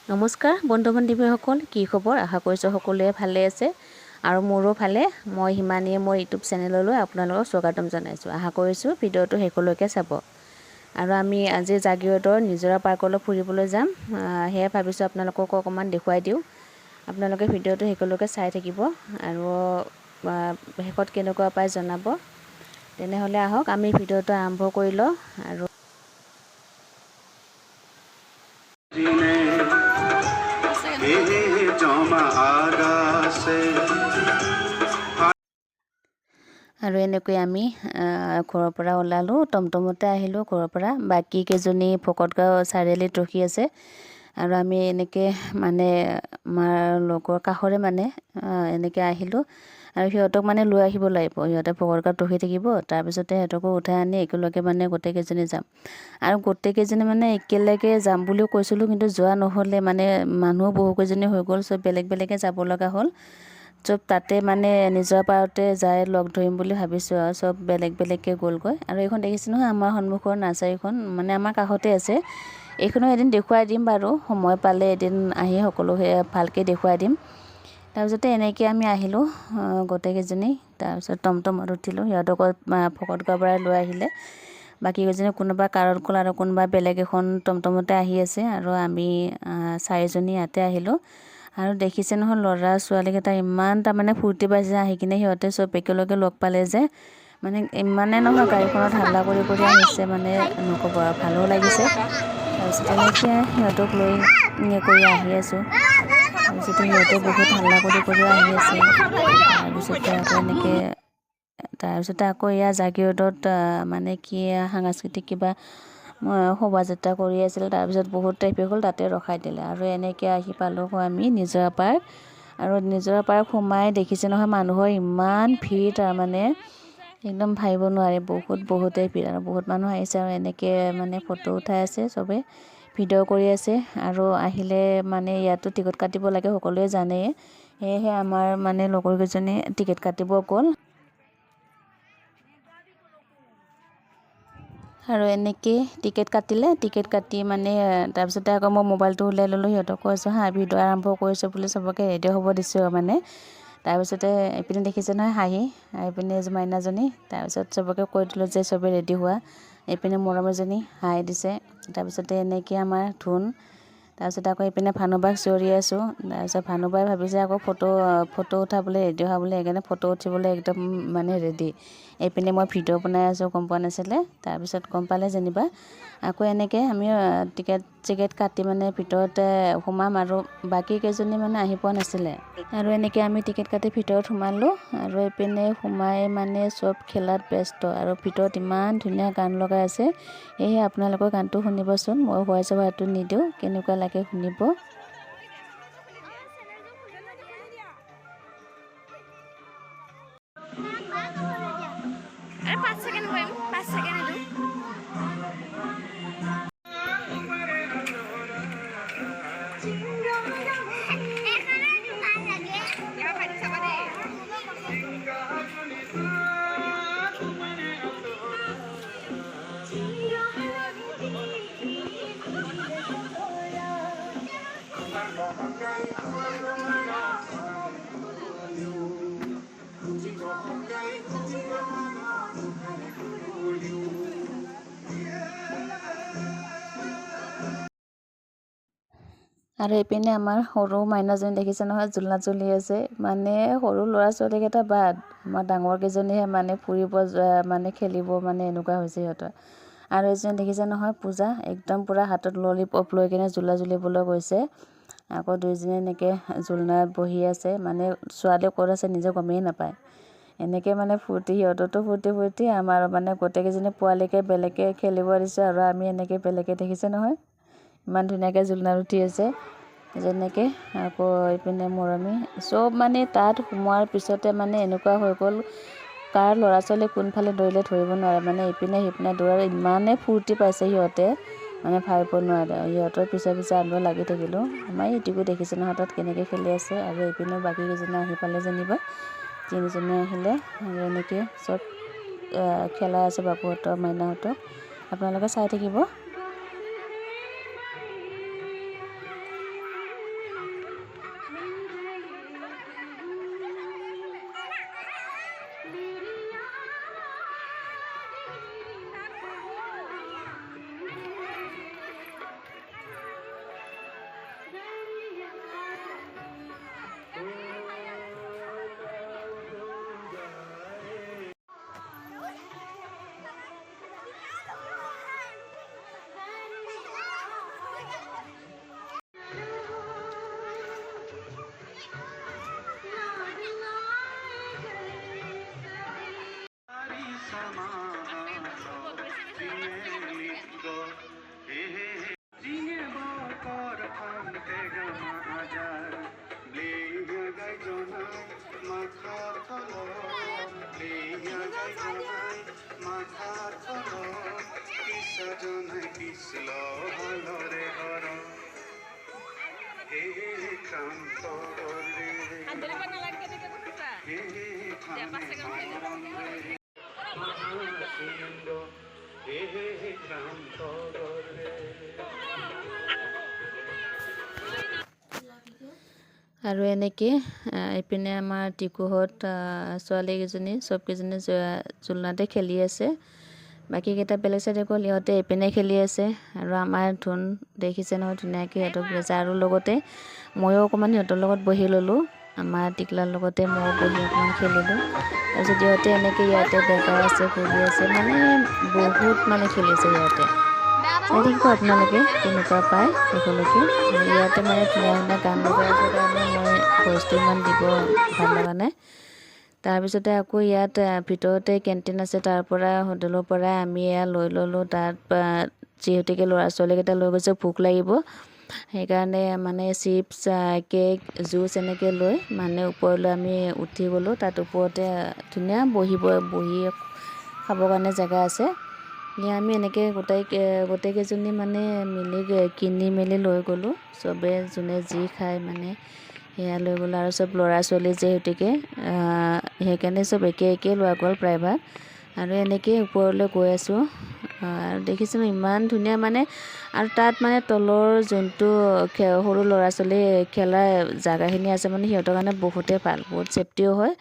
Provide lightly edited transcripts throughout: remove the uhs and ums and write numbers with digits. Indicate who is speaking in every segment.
Speaker 1: নমস্কাৰ বন্ধু বান্ধৱীসকল, কি খবৰ? আশা কৰিছোঁ সকলোৱে ভালে আছে আৰু মোৰো ভালে। মই হিমানীয়ে মোৰ ইউটিউব চেনেললৈ আপোনালোকক স্বাগতম জনাইছোঁ। আশা কৰিছোঁ ভিডিঅ'টো শেষলৈকে চাব। আৰু আমি আজি জাগিৰোডৰ নিজৰা পাৰ্কলৈ ফুৰিবলৈ যাম। সেয়ে ভাবিছোঁ আপোনালোকক অকণমান দেখুৱাই দিওঁ। আপোনালোকে ভিডিঅ'টো শেষলৈকে চাই থাকিব আৰু শেষত কেনেকুৱা পায় জনাব। তেনেহ'লে আহক আমি ভিডিঅ'টো আৰম্ভ কৰি লওঁ। আৰু এনেকৈ আমি ঘৰৰ পৰা ওলালোঁ, টমটমতে আহিলোঁ ঘৰৰ পৰা। বাকী কেইজনী ভকতগাঁও চাৰিআলিত ৰখি আছে আৰু আমি এনেকৈ মানে আমাৰ লগৰ কাষৰে মানে এনেকৈ আহিলোঁ আৰু সিহঁতক মানে লৈ আহিব লাগিব। সিহঁতে ভকতগাঁৱত ৰখি থাকিব, তাৰপিছতে সিহঁতকো উঠাই আনি একেলগে মানে গোটেইকেইজনী যাম। আৰু গোটেইকেইজনী মানে একেলগে যাম বুলিও কৈছিলোঁ, কিন্তু যোৱা নহ'লে। মানে মানুহ বহুকেইজনী হৈ গ'ল, চব বেলেগ বেলেগে যাব লগা হ'ল। চব তাতে মানে নিজৰ পাৰতে যাই লগ ধৰিম বুলি ভাবিছোঁ আৰু চব বেলেগ বেলেগকৈ গ'লগৈ। আৰু এইখন দেখিছে নহয়, আমাৰ সন্মুখৰ নাৰ্চাৰীখন, মানে আমাৰ কাষতে আছে। এইখনো এদিন দেখুৱাই দিম বাৰু, সময় পালে এদিন আহি সকলোকে ভালকৈ দেখুৱাই দিম। তাৰপিছতে এনেকৈ আমি আহিলোঁ গোটেইকেইজনী। তাৰপিছত টমটমত উঠিলোঁ, সিহঁতক ভকতগাঁৱৰ পৰা লৈ আহিলে। বাকীকেইজনী কোনোবা কাৰত গ'ল আৰু কোনোবা বেলেগ এখন টমটমতে আহি আছে। আৰু আমি চাৰিজনী ইয়াতে আহিলোঁ। আৰু দেখিছে নহয়, ল'ৰা ছোৱালীকেইটা ইমান তাৰমানে ফূৰ্তি পাইছে আহি কিনে। সিহঁতে চব একেলগে লগ পালে যে, মানে ইমানে নহয় গাড়ীখনত হাল্লা কৰি কৰি আহিছে, মানে নক'ব আৰু ভালো লাগিছে। তাৰপিছত এনেকৈ সিহঁতক লৈ কৰি আহি আছোঁ। তাৰপিছতে সিহঁতে বহুত হাল্লা কৰি কৰিও আহি আছে। তাৰপিছতে আকৌ এয়া জাগিৰোডত মানে কি সাংস্কৃতিক কিবা শোভাযাত্ৰা কৰি আছিল। তাৰপিছত বহুত ট্ৰেফিক হ'ল, তাতে ৰখাই দিলে। আৰু এনেকৈ আহি পালোঁ আমি নিজৰা পাৰ্ক। আৰু নিজৰা পাৰ্ক সোমাই দেখিছে নহয়, মানুহৰ ইমান ভিৰ, তাৰমানে একদম ভাবিব নোৱাৰি। বহুতেই ভিৰ আৰু বহুত মানুহ আহিছে। আৰু এনেকৈ মানে ফটো উঠাই আছে, চবে ভিডিঅ' কৰি আছে। আৰু আহিলে মানে ইয়াতো টিকট কাটিব লাগে, সকলোৱে জানেই। সেয়েহে আমাৰ মানে লগৰকেইজনী টিকেট কাটিব গ'ল। আৰু এনেকৈ টিকেট কাটি মানে তাৰপিছতে আকৌ মই মোবাইলটো উলিয়াই ল'লোঁ। সিহঁতক কৈছোঁ ভিডিঅ' আৰম্ভ কৰিছোঁ বুলি, চবকে ৰেডি হ'ব দিছোঁ মানে। তাৰপিছতে এইপিনে দেখিছে নহয় এইপিনে মাইনাজনী। তাৰপিছত চবকে কৈ দিলোঁ যে চবে ৰেডি হোৱা। এইপিনে মৰমীজনী হাই দিছে। তাৰপিছতে এনেকৈ আমাৰ ধোন। তাৰপিছত আকৌ এইপিনে ভানুবাক চিঞৰি আছোঁ। তাৰপিছত ভানুবাই ভাবিছে আকৌ ফটো উঠাবলৈ ৰেডি হোৱা বুলি, সেইকাৰণে ফটো উঠিবলৈ একদম মানে ৰেডি। এইপিনে মই ভিডিঅ' বনাই আছোঁ, গম পোৱা নাছিলে। তাৰপিছত গম পালে যেনিবা। আকৌ এনেকৈ আমি টিকেট কাটি মানে ভিতৰতে সোমাম, আৰু বাকী কেইজনী মানে আহি পোৱা নাছিলে। আৰু এনেকৈ আমি টিকেট কাটি ভিতৰত সোমালোঁ। আৰু এইপিনে সোমাই মানে চব খেলাত ব্যস্ত, আৰু ভিতৰত ইমান ধুনীয়া গান লগাই আছে। সেয়েহে আপোনালোকৰ গানটো শুনিবচোন, মই ভইচ অভাৰটো নিদিওঁ, কেনেকুৱা লাগে শুনিব। আৰু এইপিনে আমাৰ সৰু মাইনাজনী দেখিছে নহয়, জোলনা জ্বলি আছে। মানে সৰু ল'ৰা ছোৱালীকেইটা বাদ, আমাৰ ডাঙৰকেইজনীহে মানে ফুৰিব মানে খেলিব, মানে এনেকুৱা হৈছে সিহঁতৰ। আৰু এজনী দেখিছে নহয় পূজা, একদম পূৰা হাতত ললিপপ লৈ কিনে জোলনা জ্বলিবলৈ গৈছে। আকৌ দুইজনী এনেকৈ জোলনাত বহি আছে, মানে ছোৱালী ক'ত আছে নিজে গমেই নাপায়। এনেকৈ মানে সিহঁততো ফূৰ্তি আমাৰ মানে গোটেইকেইজনী পোৱালিকে বেলেগকৈ খেলিব দিছোঁ। আৰু আমি এনেকৈ বেলেগকৈ দেখিছে নহয়, ইমান ধুনীয়াকৈ জোলনাত উঠি আছে যেনেকৈ। আকৌ এইপিনে মৰমী, চব মানে তাত সোমোৱাৰ পিছতে মানে এনেকুৱা হৈ গ'ল, কাৰ ল'ৰা ছোৱালী কোনফালে দৌৰিলে ধৰিব নোৱাৰে। মানে ইপিনে সিপিনে দৌৰাৰ ইমানেই ফূৰ্তি পাইছে সিহঁতে, মানে ভাবিব নোৱাৰে। সিহঁতৰ পিছে আমিও লাগি থাকিলোঁ। আমাৰ ইটিকো দেখিছে নহয় তাত কেনেকৈ খেলি আছে। আৰু এইপিনেও বাকীকেইজনী আহি পালে যেনিবা, তিনিজনী আহিলে। আৰু এনেকৈ চব খেলাই আছে বাপুহঁতক মাইনাহঁতক, আপোনালোকে চাই থাকিব। আৰু এনেকৈ এইপিনে আমাৰ টিকুহঁত ছোৱালীকেইজনী চবকেইজনী জোলনাতে খেলি আছে। বাকীকেইটা বেলেগ চাইডে গ'ল, ইহঁতে এইপিনে খেলি আছে। আৰু আমাৰ ধুন দেখিছে নহয় ধুনীয়াকৈ সিহঁতক আছে। আৰু লগতে ময়ো অকণমান সিহঁতৰ লগত বহি ল'লোঁ, আমাৰ টিকলাৰ লগতে ময়ো বহি অকণমান খেলিলোঁ। তাৰপিছত ইহঁতে এনেকৈ ইয়াতে বেগাই আছে, ঘূৰি আছে, মানে বহুত মানে খেলিছে সিহঁতে। চাই থাকিব আপোনালোকে কেনেকুৱা পায় শেষলৈকে। আৰু ইয়াতে মানে ধুনীয়া ধুনীয়া গান লগাই আছে কাৰণে মই ভইচটো ইমান দিব ভাল লগা নাই। তাৰপিছতে আকৌ ইয়াত ভিতৰতে কেণ্টিন আছে, তাৰ পৰা হোটেলৰ পৰাই আমি এয়া লৈ ল'লোঁ। তাত যিহেতুকে ল'ৰা ছোৱালীকেইটা লৈ গৈছে, ভোক লাগিব, সেইকাৰণে মানে চিপছ, কেক, জুচ এনেকৈ লৈ মানে ওপৰলৈ আমি উঠি গ'লোঁ। তাত ওপৰতে ধুনীয়া বহি খাবৰ কাৰণে জেগা আছে। এয়া আমি এনেকৈ গোটেইকেইজনী মানে মিলি কিনি মেলি লৈ গ'লোঁ। চবে যোনে যি খায় মানে সেয়া লৈ গ'লোঁ। আৰু চব ল'ৰা ছোৱালী যিহেতুকে সেইকাৰণে চব একে লোৱা গ'ল প্ৰায়ভাগ। আৰু এনেকৈ ওপৰলৈ গৈ আছোঁ। আৰু দেখিছোঁ ইমান ধুনীয়া মানে, আৰু তাত মানে তলৰ যোনটো সৰু ল'ৰা ছোৱালী খেলা জেগাখিনি আছে মানে সিহঁতৰ কাৰণে বহুতেই ভাল, বহুত ছেফটিও হয়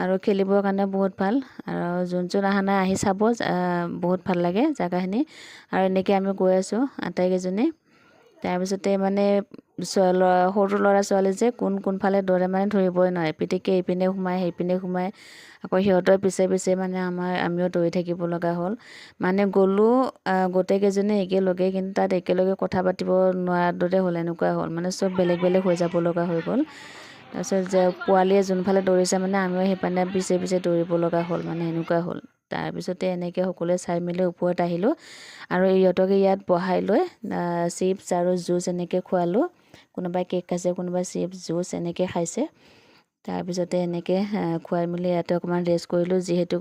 Speaker 1: আৰু খেলিবৰ কাৰণে বহুত ভাল। আৰু যোন অহা নাই আহি চাব, বহুত ভাল লাগে জেগাখিনি। আৰু এনেকৈ আমি গৈ আছোঁ আটাইকেইজনী। তাৰপিছতে মানে সৰু ল'ৰা ছোৱালী যে কোনফালে দৌৰে মানে ধৰিবই নোৱাৰে, পিটিকে ইপিনে সোমাই সেইপিনে সোমাই, আকৌ সিহঁতৰ পিছে পিছে মানে আমিও দৌৰি থাকিব লগা হ'ল। মানে গ'লোঁ গোটেইকেইজনী একেলগে, কিন্তু তাত একেলগে কথা পাতিব নোৱাৰাৰ দৰে হ'ল, এনেকুৱা হ'ল মানে চব বেলেগ বেলেগ হৈ যাব লগা হৈ গ'ল। তাৰপিছত যে পোৱালীয়ে যোনফালে দৌৰিছে মানে আমিও সেইপিনে পিছে পিছে দৌৰিব লগা হ'ল, মানে এনেকুৱা হ'ল। তাৰপিছতে এনেকৈ সকলোৱে চাই মেলি ওপৰত আহিলোঁ। আৰু ইহঁতকে ইয়াত বহাই লৈ চিপছ আৰু জুচ এনেকৈ খোৱালোঁ। কোনোবাই কেক খাইছে, কোনোবাই চিপছ জুচ এনেকৈ খাইছে। তাৰপিছতে এনেকৈ খুৱাই মেলি ইয়াতে অকণমান ৰেষ্ট কৰিলোঁ। যিহেতু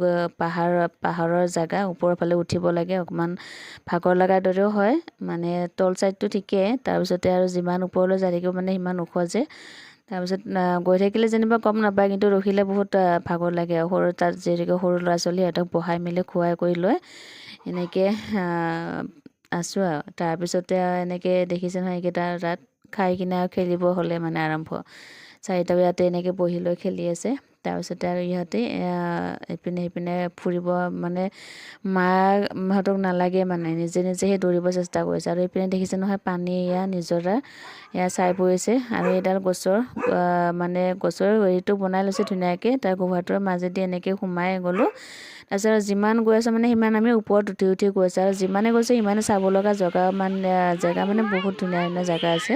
Speaker 1: পাহাৰৰ জেগা, ওপৰৰ ফালে উঠিব লাগে, অকণমান ভাগৰ লগাৰ দৰেও হয়, মানে তল ছাইডটো ঠিকেই। তাৰপিছতে আৰু যিমান ওপৰলৈ যাই থাকিব মানে সিমান ওখ যে, তাৰপিছত গৈ থাকিলে যেনিবা গম নাপায়, কিন্তু ৰখিলে বহুত ভাগৰ লাগে। আৰু তাত যিহেতুকে সৰু ল'ৰা ছোৱালী সিহঁতক বহাই মেলি খুৱাই কৰি লৈ এনেকৈ আছোঁ আৰু। তাৰপিছতে এনেকৈ দেখিছে নহয় এইকেইটা তাত খাই কিনে আৰু খেলিব হ'লে মানে আৰম্ভ। চাৰিটা ইয়াতে এনেকৈ বহি লৈ খেলি আছে। তাৰপিছতে আৰু ইহঁতে ইপিনে সিপিনে ফুৰিব, মানে মাহঁতক নালাগে, মানে নিজে নিজেহে দৌৰিব চেষ্টা কৰিছে। আৰু এইপিনে দেখিছে নহয় পানী, নিজৰা চাই পৰিছে। আৰু এইডাল গছৰ হেৰিটো বনাই লৈছে ধুনীয়াকৈ, তাৰ গুহাটোৰ মাজেদি এনেকৈ সোমাই গ'লোঁ। তাৰপিছত যিমান গৈ আছোঁ মানে সিমান আমি ওপৰত উঠি গৈ আছোঁ। আৰু যিমানে গৈছোঁ সিমানে চাব লগা জেগা মানে বহুত ধুনীয়া ধুনীয়া জেগা আছে।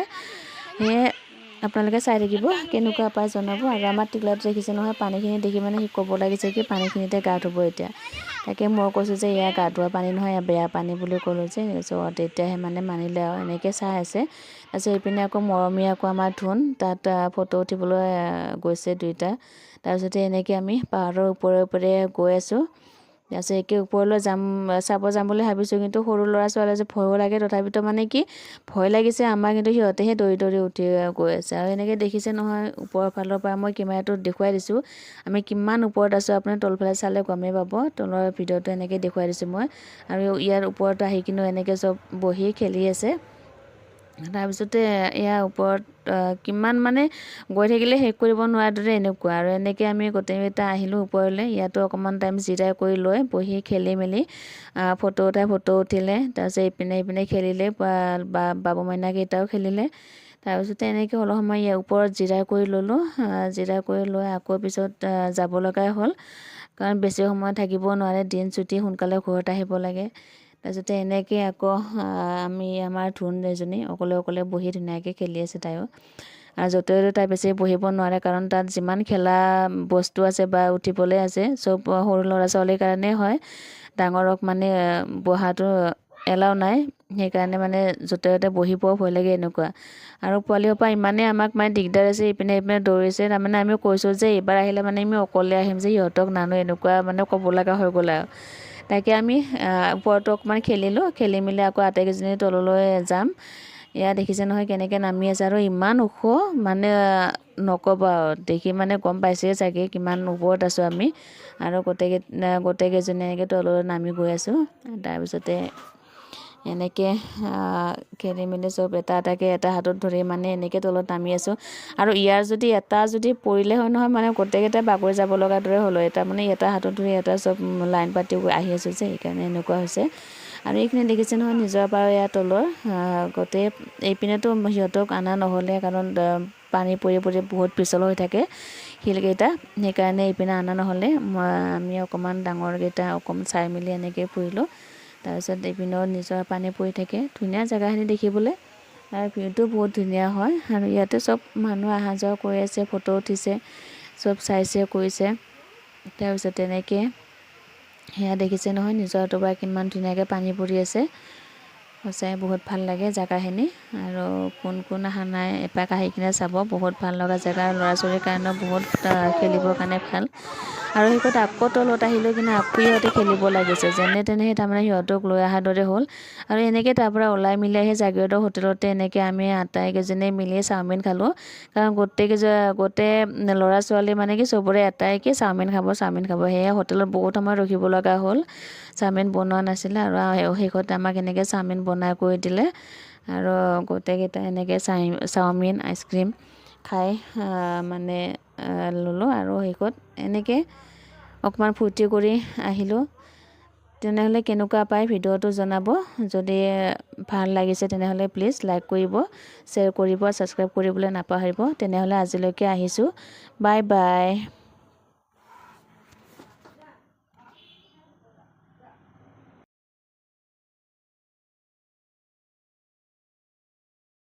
Speaker 1: সেয়ে আপোনালোকে চাই থাকিব, কেনেকুৱা পায় জনাব। আৰু আমাৰ টিকলাটো দেখিছে নহয়, পানীখিনি দেখি মানে সি ক'ব লাগিছে কি পানীখিনিতে গা ধুব এতিয়া। তাকে মই কৈছোঁ যে এয়া গা ধোৱা পানী নহয়, বেয়া পানী বুলি ক'লোঁ যে, তেতিয়াহে মানে মানিলে আৰু এনেকৈ চাই আছে। তাৰপিছত এইপিনে আকৌ মৰমী আকৌ আমাৰ ধুন তাত ফটো উঠিবলৈ গৈছে দুইটা। তাৰপিছতে এনেকৈ আমি পাহাৰৰ ওপৰে গৈ আছোঁ। তাৰপিছত একে ওপৰলৈ চাব যাম বুলি ভাবিছোঁ, কিন্তু সৰু ল'ৰা ছোৱালী যে ভয়ো লাগে। তথাপিতো মানে কি ভয় লাগিছে আমাৰ, কিন্তু সিহঁতেহে দৌৰি দৌৰি উঠি গৈ আছে। আৰু এনেকৈ দেখিছে নহয় ওপৰৰ ফালৰ পৰা মই কেমেৰাটোত দেখুৱাই দিছোঁ আমি কিমান ওপৰত আছোঁ। আপুনি তলফালে চালে গমেই পাব, তলৰ ভিডিঅ'টো এনেকৈ দেখুৱাই দিছোঁ মই। আৰু ইয়াৰ ওপৰত আহি কিনে এনেকৈ চব বহি খেলি আছে। তাৰপিছতে ইয়াৰ ওপৰত কিমান মানে গৈ থাকিলে শেষ কৰিব নোৱাৰাৰ দৰে এনেকুৱা। আৰু এনেকৈ আমি গোটেইকেইটা আহিলোঁ ওপৰলৈ। ইয়াতো অকণমান টাইম জিৰাই কৰি লৈ বহি খেলি মেলি ফটো উঠিলে। তাৰপিছত ইপিনে খেলিলে, বাবু মাইনাকেইটাও খেলিলে। তাৰপিছতে এনেকৈ অলপ সময় ইয়াৰ ওপৰত জিৰাই কৰি ল'লোঁ। জিৰাই কৰি লৈ আকৌ পিছত যাব লগাই হ'ল, কাৰণ বেছি সময় থাকিব নোৱাৰে, দিন চুটি, সোনকালে ঘৰত আহিব লাগে। তাৰপিছতে এনেকৈ আকৌ আমাৰ ধুন এজনী অকলে বহি ধুনীয়াকৈ খেলি আছে তাইও। আৰু য'তে তাই বেছি বহিব নোৱাৰে, কাৰণ তাত যিমান খেলা বস্তু আছে বা উঠিবলৈ আছে চব সৰু ল'ৰা ছোৱালীৰ কাৰণেই হয়, ডাঙৰক মানে বহাটো এলাও নাই। সেইকাৰণে মানে য'তে ত'তে বহিব ভয় লাগে এনেকুৱা। আৰু পোৱালিৰ পৰা ইমানেই আমাক মানে দিগদাৰ আছে, ইপিনে দৌৰিছে। তাৰমানে আমি কৈছোঁ যে এইবাৰ আহিলে মানে আমি অকলে আহিম যে, সিহঁতক নানো, এনেকুৱা মানে ক'ব লগা হৈ গ'ল আৰু। তাকে আমি ওপৰতো অকণমান খেলিলোঁ, খেলি মেলি আকৌ আটাইকেইজনী তললৈ যাম। এয়া দেখিছে নহয় কেনেকৈ নামি আছে, আৰু ইমান ওখ মানে নক'ব আৰু, দেখি মানে গম পাইছেই চাগে কিমান ওপৰত আছোঁ আমি। আৰু গোটেইকেইজনী এনেকৈ তললৈ নামি গৈ আছোঁ। তাৰপিছতে এনেকৈ খেলি মেলি চব এটা হাতত ধৰি মানে এনেকৈ তলত নামি আছোঁ। আৰু ইয়াৰ যদি পৰিলে হয় নহয়, মানে গোটেইকেইটা বাগৰি যাব লগা দৰে হ'ল। এটা মানে এটা হাতত ধৰি এটা চব লাইন পাতি আহি আছোঁ যে, সেইকাৰণে এনেকুৱা হৈছে। আৰু এইখিনি দেখিছে নহয় নিজৰ পাৰ ইয়াৰ তলৰ গোটেই এইপিনেতো সিহঁতক অনা নহ'লে, কাৰণ পানী পৰি পৰি বহুত পিছল হৈ থাকে শিলকেইটা, সেইকাৰণে এইপিনে অনা নহ'লে। আমি অকণমান ডাঙৰকেইটা অকণমান চাই মেলি এনেকৈ ফুৰিলোঁ। তাৰপিছত এইপিনেও নিজৰ পানী পৰি থাকে, ধুনীয়া জেগাখিনি দেখিবলৈ, আৰু ভিউটো বহুত ধুনীয়া হয়। আৰু ইয়াতে চব মানুহ অহা যোৱা কৰি আছে, ফটো উঠিছে, চব চাইছে কৰিছে। তাৰপিছত তেনেকৈ সেয়া দেখিছে নহয় নিজৰটোৰ পৰা কিমান ধুনীয়াকৈ পানী পৰি আছে। সঁচাই বহুত ভাল লাগে জেগাখিনি। আৰু কোন অহা নাই এপাক আহি কিনে চাব, বহুত ভাল লগা জেগা, ল'ৰা ছোৱালীৰ কাৰণেও বহুত খেলিবৰ কাৰণে ভাল। আৰু সেইকত আকৌ তলত আহিলৈ কিনে আকৌ সিহঁতে খেলিব লাগিছে, যেনে তেনে তাৰমানে সিহঁতক লৈ অহাৰ দৰে হ'ল। আৰু এনেকৈ তাৰ পৰা ওলাই মিলি আহি জাগিৰোডৰ হোটেলতে এনেকৈ আমি আটাইকেইজনীয়ে মিলি চাওমিন খালোঁ। কাৰণ গোটেই ল'ৰা ছোৱালী মানে কি চবৰে এটাই কি চাওমিন খাব। সেয়ে হোটেলত বহুত সময় ৰখিব লগা হ'ল, চাওমিন বনোৱা নাছিলে। আৰু শেষত আমাক এনেকৈ চাওমিন বনাই কৰি দিলে। আৰু গোটেইকেইটা এনেকৈ চাওমিন আইচক্ৰীম খাই মানে ল'লোঁ। আৰু শেষত এনেকৈ অকণমান ফূৰ্তি কৰি আহিলোঁ। তেনেহ'লে কেনেকুৱা পায় ভিডিঅ'টো জনাব। যদি ভাল লাগিছে তেনেহ'লে প্লিজ লাইক কৰিব, শ্বেয়াৰ কৰিব, ছাবস্ক্ৰাইব কৰিবলৈ নাপাহৰিব। তেনেহ'লে আজিলৈকে আহিছোঁ, বাই বাই।